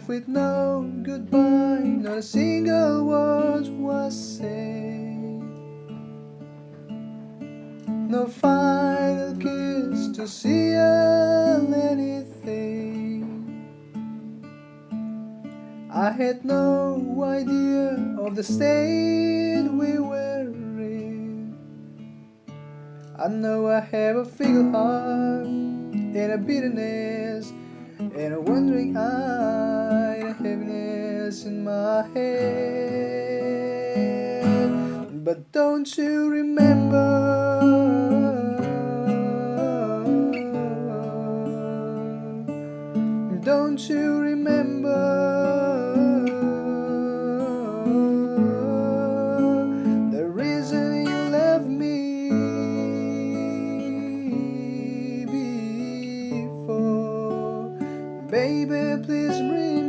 left with no goodbye, not a single word was said. No final kiss to seal anything. I had no idea of the state we were in. I know I have a fickle heart and a bitterness and a wandering eye and a heaviness in my head. But don't you remember? Don't you remember the reason you left me before? Baby, please bring